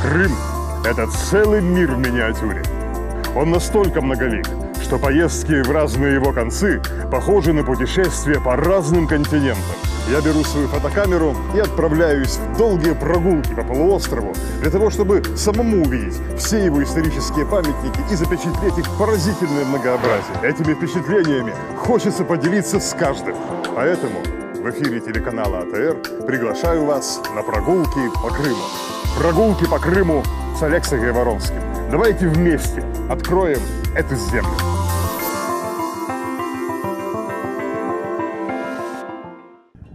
Крым – это целый мир в миниатюре. Он настолько многолик, что поездки в разные его концы похожи на путешествия по разным континентам. Я беру свою фотокамеру и отправляюсь в долгие прогулки по полуострову для того, чтобы самому увидеть все его исторические памятники и запечатлеть их поразительное многообразие. Этими впечатлениями хочется поделиться с каждым. Поэтому в эфире телеканала АТР приглашаю вас на прогулки по Крыму. Прогулки по Крыму с Алексеем Гайворонским. Давайте вместе откроем эту землю.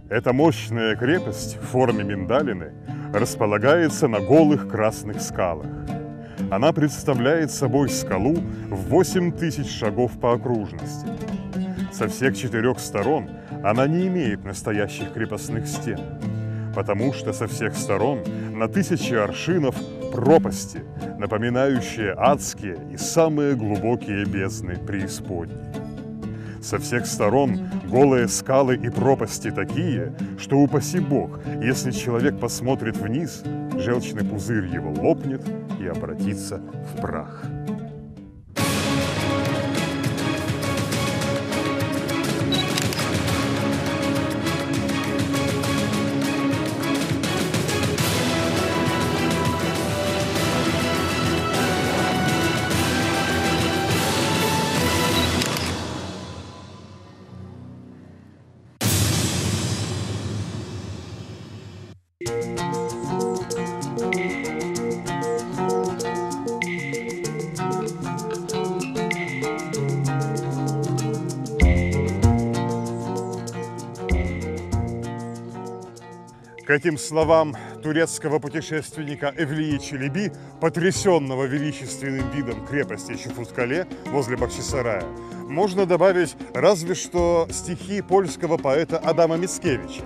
Эта мощная крепость в форме миндалины располагается на голых красных скалах. Она представляет собой скалу в 8000 шагов по окружности. Со всех 4 сторон она не имеет настоящих крепостных стен, потому что со всех сторон на 1000 аршинов пропасти, напоминающие адские и самые глубокие бездны преисподней. Со всех сторон голые скалы и пропасти такие, что, упаси Бог, если человек посмотрит вниз, желчный пузырь его лопнет и обратится в прах. К этим словам турецкого путешественника Эвлии Челеби, потрясенного величественным видом крепости Чуфуткале возле Бахчисарая, можно добавить разве что стихи польского поэта Адама Мицкевича.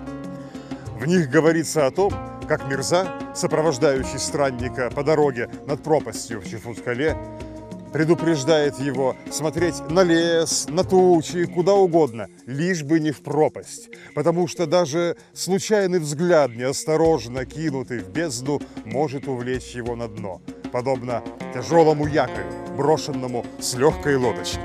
В них говорится о том, как Мирза, сопровождающий странника по дороге над пропастью в Чуфуткале, предупреждает его смотреть на лес, на тучи, куда угодно, лишь бы не в пропасть, потому что даже случайный взгляд, неосторожно кинутый в бездну, может увлечь его на дно, подобно тяжелому якорю, брошенному с легкой лодочки.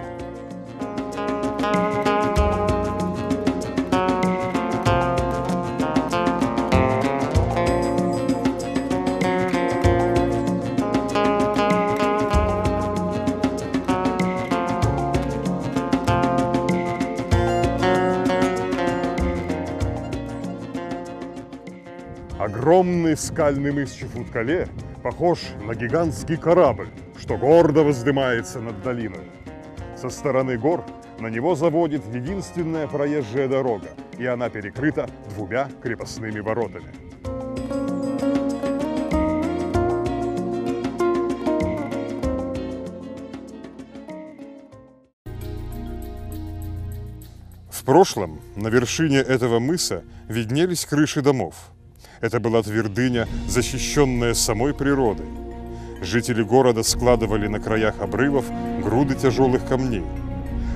Огромный скальный мыс Чуфуткале похож на гигантский корабль, что гордо воздымается над долиной. Со стороны гор на него заводит единственная проезжая дорога, и она перекрыта 2 крепостными воротами. В прошлом на вершине этого мыса виднелись крыши домов. Это была твердыня, защищенная самой природой. Жители города складывали на краях обрывов груды тяжелых камней.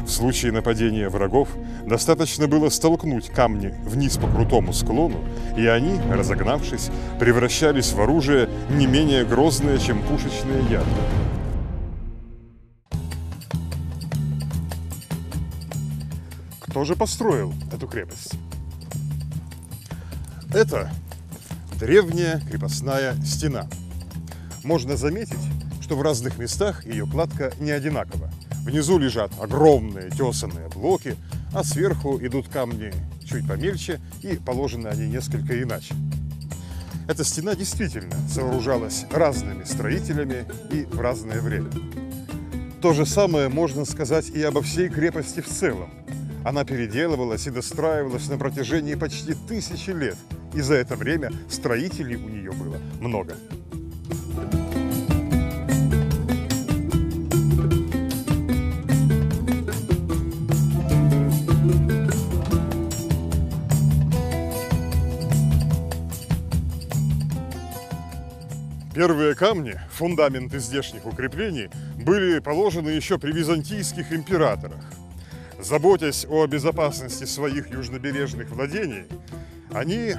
В случае нападения врагов достаточно было столкнуть камни вниз по крутому склону, и они, разогнавшись, превращались в оружие не менее грозное, чем пушечные ядра. Кто же построил эту крепость? Это древняя крепостная стена. Можно заметить, что в разных местах ее кладка не одинакова. Внизу лежат огромные тесанные блоки, а сверху идут камни чуть помельче, и положены они несколько иначе. Эта стена действительно сооружалась разными строителями и в разное время. То же самое можно сказать и обо всей крепости в целом. Она переделывалась и достраивалась на протяжении почти 1000 лет, и за это время строителей у нее было много. Первые камни, фундаменты здешних укреплений, были положены еще при византийских императорах. Заботясь о безопасности своих южнобережных владений, они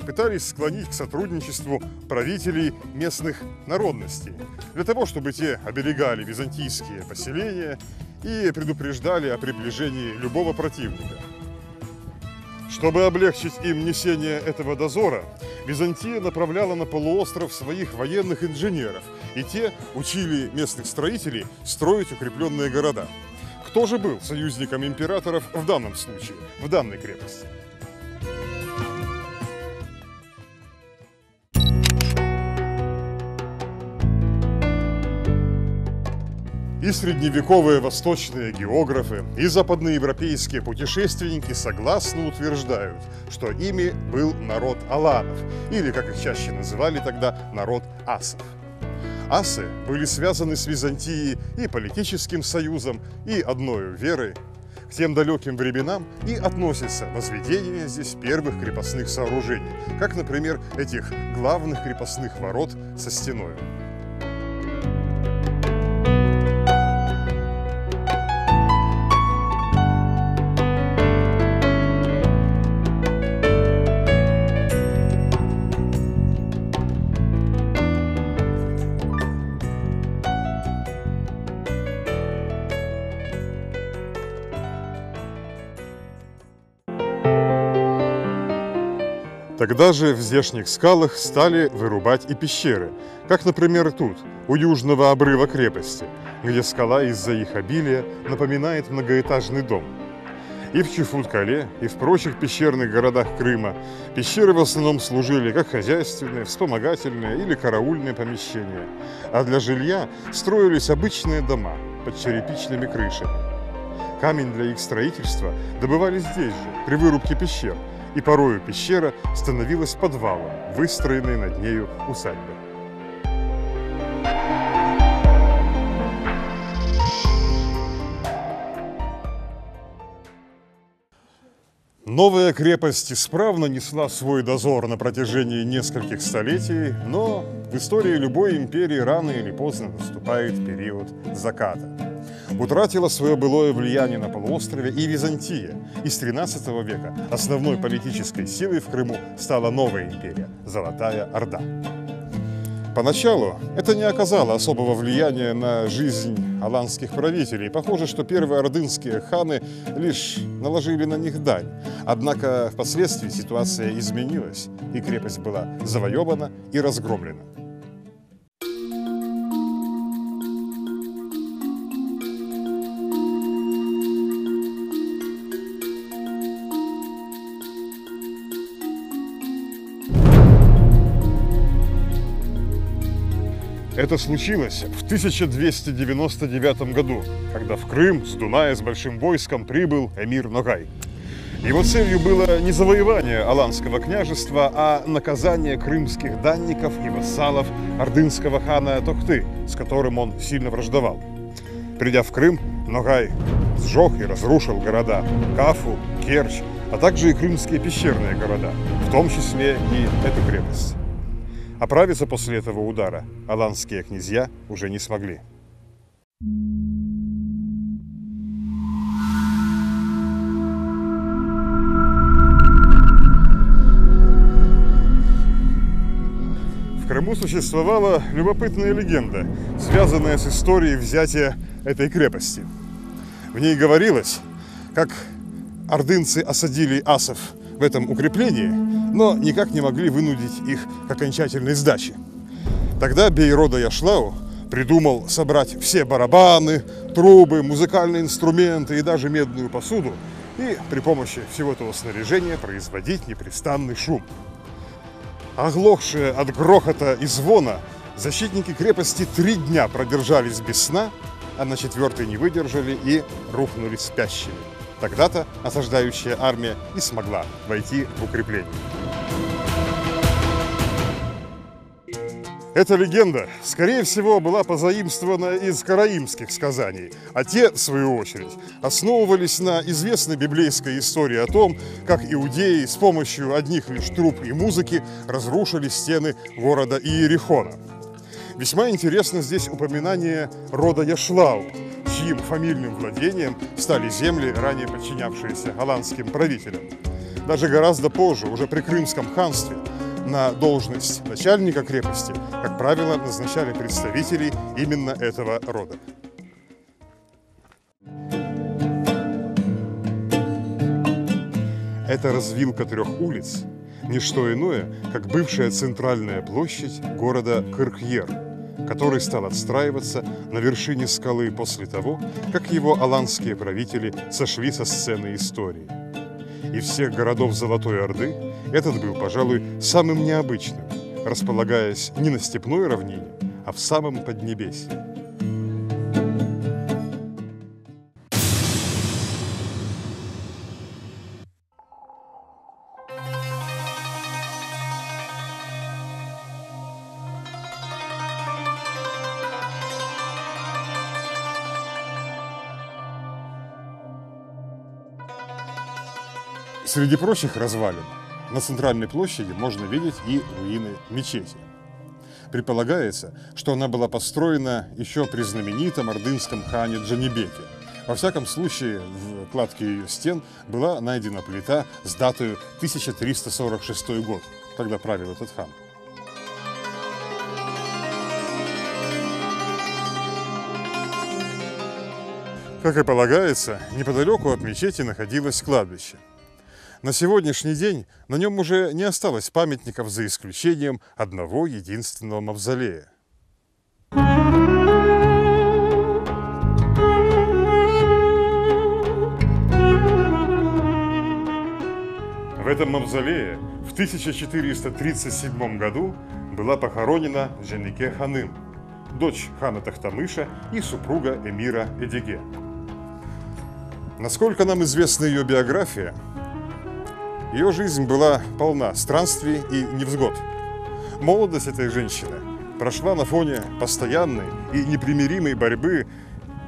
пытались склонить к сотрудничеству правителей местных народностей, для того, чтобы те оберегали византийские поселения и предупреждали о приближении любого противника. Чтобы облегчить им несение этого дозора, Византия направляла на полуостров своих военных инженеров, и те учили местных строителей строить укрепленные города. Кто же был союзником императоров в данном случае, в данной крепости? И средневековые восточные географы, и западноевропейские путешественники согласно утверждают, что ими был народ аланов, или, как их чаще называли тогда, народ асов. Асы были связаны с Византией и политическим союзом, и одною верой. К тем далеким временам и относится возведение здесь первых крепостных сооружений, как, например, этих главных крепостных ворот со стеною. Тогда же в здешних скалах стали вырубать и пещеры, как, например, тут, у южного обрыва крепости, где скала из-за их обилия напоминает многоэтажный дом. И в Чифут-Кале, и в прочих пещерных городах Крыма пещеры в основном служили как хозяйственные, вспомогательные или караульные помещения, а для жилья строились обычные дома под черепичными крышами. Камень для их строительства добывали здесь же, при вырубке пещер, и порою пещера становилась подвалом, выстроенной над нею усадьбы. Новая крепость исправно несла свой дозор на протяжении нескольких столетий, но в истории любой империи рано или поздно наступает период заката. Утратила свое былое влияние на полуострове и Византия, и с XIII века основной политической силой в Крыму стала новая империя – Золотая Орда. Поначалу это не оказало особого влияния на жизнь аланских правителей. Похоже, что первые ордынские ханы лишь наложили на них дань. Однако впоследствии ситуация изменилась, и крепость была завоевана и разгромлена. Это случилось в 1299 году, когда в Крым с Дуная с большим войском прибыл эмир Ногай. Его целью было не завоевание Аланского княжества, а наказание крымских данников и вассалов ордынского хана Тохты, с которым он сильно враждовал. Придя в Крым, Ногай сжег и разрушил города Кафу, Керчь, а также и крымские пещерные города, в том числе и эту крепость. Оправиться после этого удара аланские князья уже не смогли. В Крыму существовала любопытная легенда, связанная с историей взятия этой крепости. В ней говорилось, как ордынцы осадили асов в этом укреплении, но никак не могли вынудить их к окончательной сдаче. Тогда бей рода Яшлау придумал собрать все барабаны, трубы, музыкальные инструменты и даже медную посуду и при помощи всего этого снаряжения производить непрестанный шум. Оглохшие от грохота и звона, защитники крепости 3 дня продержались без сна, а на 4-й не выдержали и рухнули спящими. Тогда-то осаждающая армия и смогла войти в укрепление. Эта легенда, скорее всего, была позаимствована из караимских сказаний, а те, в свою очередь, основывались на известной библейской истории о том, как иудеи с помощью одних лишь труб и музыки разрушили стены города Иерихона. Весьма интересно здесь упоминание рода Яшлау, чьим фамильным владением стали земли, ранее подчинявшиеся аланским правителям. Даже гораздо позже, уже при Крымском ханстве, на должность начальника крепости, как правило, назначали представителей именно этого рода. Эта развилка 3 улиц – не что иное, как бывшая центральная площадь города Кыркьер, который стал отстраиваться на вершине скалы после того, как его аланские правители сошли со сцены истории. Из всех городов Золотой Орды этот был, пожалуй, самым необычным, располагаясь не на степной равнине, а в самом Поднебесье. Среди прочих развалин на центральной площади можно видеть и руины мечети. Предполагается, что она была построена еще при знаменитом ордынском хане Джанибеке. Во всяком случае, в кладке ее стен была найдена плита с датой 1346 год, когда правил этот хан. Как и полагается, неподалеку от мечети находилось кладбище. На сегодняшний день на нем уже не осталось памятников, за исключением одного единственного мавзолея. В этом мавзолее в 1437 году была похоронена Дженике Ханым, дочь хана Тохтамыша и супруга эмира Эдиге. Насколько нам известна ее биография, ее жизнь была полна странствий и невзгод. Молодость этой женщины прошла на фоне постоянной и непримиримой борьбы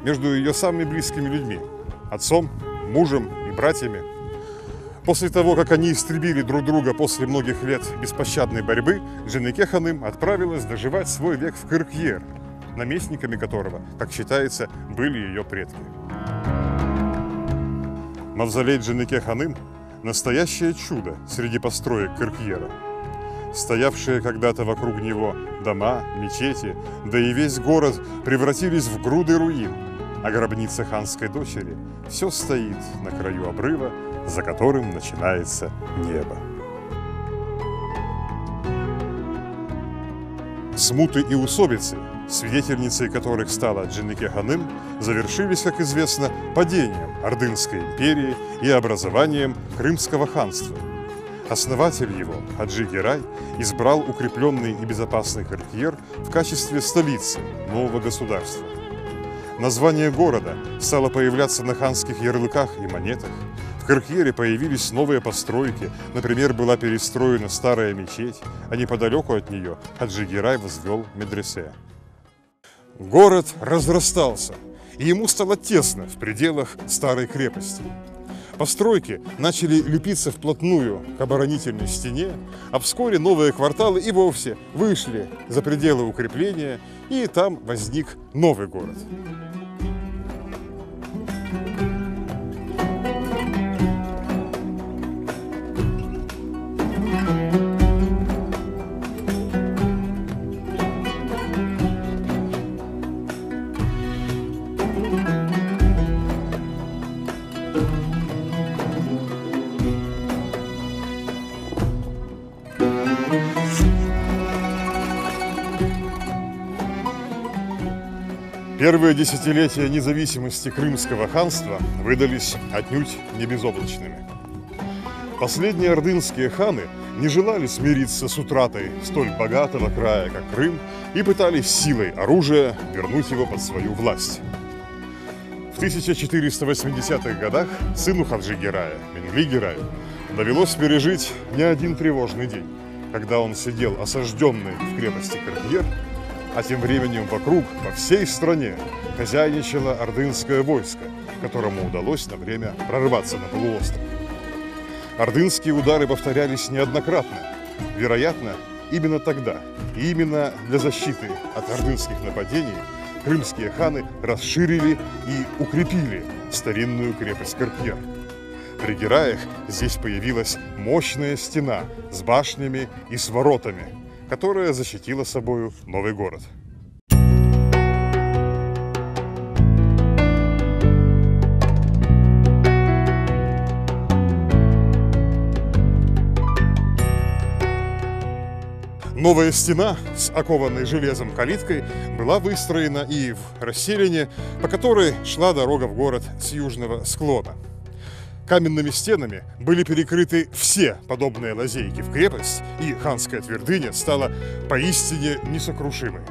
между ее самыми близкими людьми – отцом, мужем и братьями. После того, как они истребили друг друга после многих лет беспощадной борьбы, Дженике Ханым отправилась доживать свой век в Кыркьер, наместниками которого, как считается, были ее предки. Мавзолей Дженике Ханым – настоящее чудо среди построек Кыркьера. Стоявшие когда-то вокруг него дома, мечети, да и весь город превратились в груды руин, а гробница ханской дочери все стоит на краю обрыва, за которым начинается небо. Смуты и усобицы, свидетельницей которых стала Дженике Ханым, завершились, как известно, падением Ордынской империи и образованием Крымского ханства. Основатель его, Хаджи Герай, избрал укрепленный и безопасный Кыркьер в качестве столицы нового государства. Название города стало появляться на ханских ярлыках и монетах. В Кыркьере появились новые постройки, например, была перестроена старая мечеть, а неподалеку от нее Хаджи Герай возвел медресе. Город разрастался, и ему стало тесно в пределах старой крепости. Постройки начали лепиться вплотную к оборонительной стене, а вскоре новые кварталы и вовсе вышли за пределы укрепления, и там возник новый город. Первые десятилетия независимости Крымского ханства выдались отнюдь не безоблачными. Последние ордынские ханы не желали смириться с утратой столь богатого края, как Крым, и пытались силой оружия вернуть его под свою власть. В 1480-х годах сыну Хаджи Герая, Менгли Гераю, довелось пережить не один тревожный день, когда он сидел осажденный в крепости Кыркьер, а тем временем вокруг, по всей стране, хозяйничало ордынское войско, которому удалось на время прорваться на полуостров. Ордынские удары повторялись неоднократно. Вероятно, именно тогда, и именно для защиты от ордынских нападений, крымские ханы расширили и укрепили старинную крепость Кыркьер. При Гераях здесь появилась мощная стена с башнями и с воротами, которая защитила собою новый город. Новая стена с окованной железом калиткой была выстроена и в расселине, по которой шла дорога в город с южного склона. Каменными стенами были перекрыты все подобные лазейки в крепость, и ханская твердыня стала поистине несокрушимой.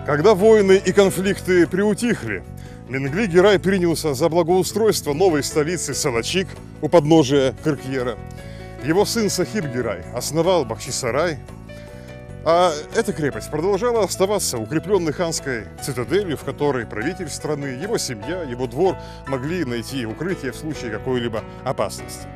Когда войны и конфликты приутихли, Менгли Герай принялся за благоустройство новой столицы Салачик у подножия Кыркьера. Его сын Сахиб Герай основал Бахчисарай, а эта крепость продолжала оставаться укрепленной ханской цитаделью, в которой правитель страны, его семья, его двор могли найти укрытие в случае какой-либо опасности.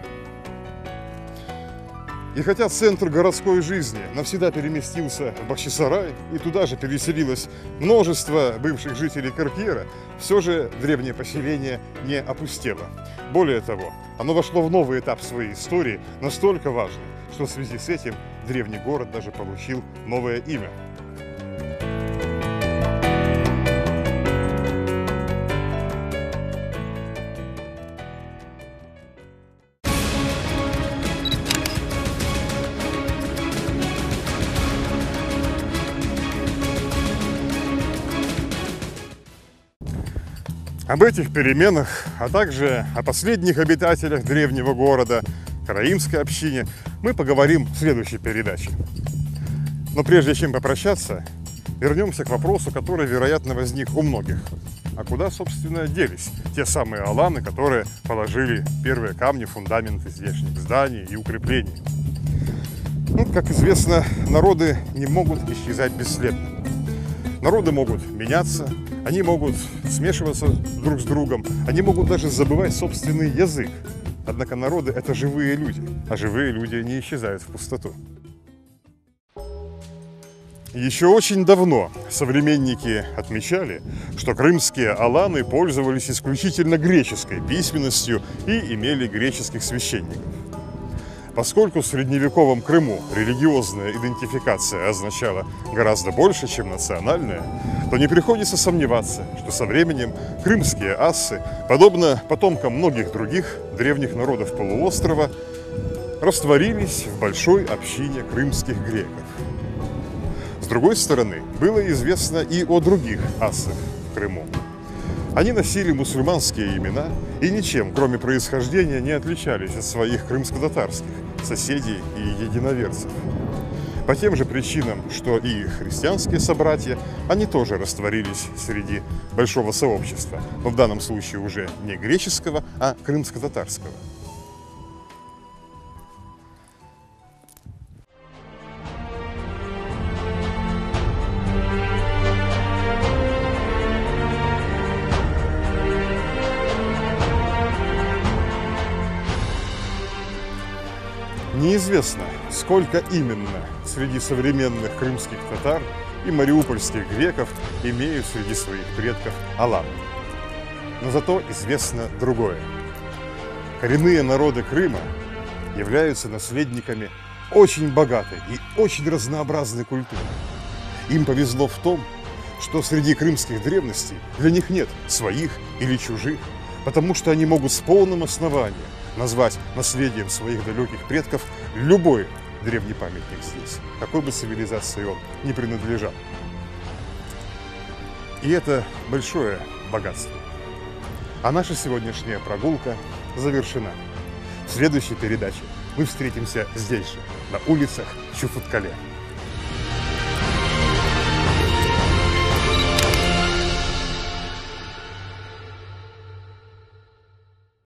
И хотя центр городской жизни навсегда переместился в Бахчисарай, и туда же переселилось множество бывших жителей Кыркьера, все же древнее поселение не опустело. Более того, оно вошло в новый этап своей истории, настолько важный, что в связи с этим древний город даже получил новое имя. Об этих переменах, а также о последних обитателях древнего города, караимской общине, мы поговорим в следующей передаче. Но прежде чем попрощаться, вернемся к вопросу, который, вероятно, возник у многих. А куда, собственно, делись те самые аланы, которые положили первые камни, фундаменты здешних зданий и укреплений? Ну, как известно, народы не могут исчезать бесследно. Народы могут меняться, они могут смешиваться друг с другом, они могут даже забывать собственный язык. Однако народы – это живые люди, а живые люди не исчезают в пустоту. Еще очень давно современники отмечали, что крымские аланы пользовались исключительно греческой письменностью и имели греческих священников. Поскольку в средневековом Крыму религиозная идентификация означала гораздо больше, чем национальная, то не приходится сомневаться, что со временем крымские ассы, подобно потомкам многих других древних народов полуострова, растворились в большой общине крымских греков. С другой стороны, было известно и о других ассах в Крыму. Они носили мусульманские имена и ничем, кроме происхождения, не отличались от своих крымско-татарских соседей и единоверцев. По тем же причинам, что и христианские собратья, они тоже растворились среди большого сообщества, но в данном случае уже не греческого, а крымско-татарского. Неизвестно, сколько именно среди современных крымских татар и мариупольских греков имеют среди своих предков аланов. Но зато известно другое. Коренные народы Крыма являются наследниками очень богатой и очень разнообразной культуры. Им повезло в том, что среди крымских древностей для них нет своих или чужих, потому что они могут с полным основанием назвать наследием своих далеких предков любой древний памятник здесь, какой бы цивилизации он ни принадлежал. И это большое богатство. А наша сегодняшняя прогулка завершена. В следующей передаче мы встретимся здесь же, на улицах Чуфуткале.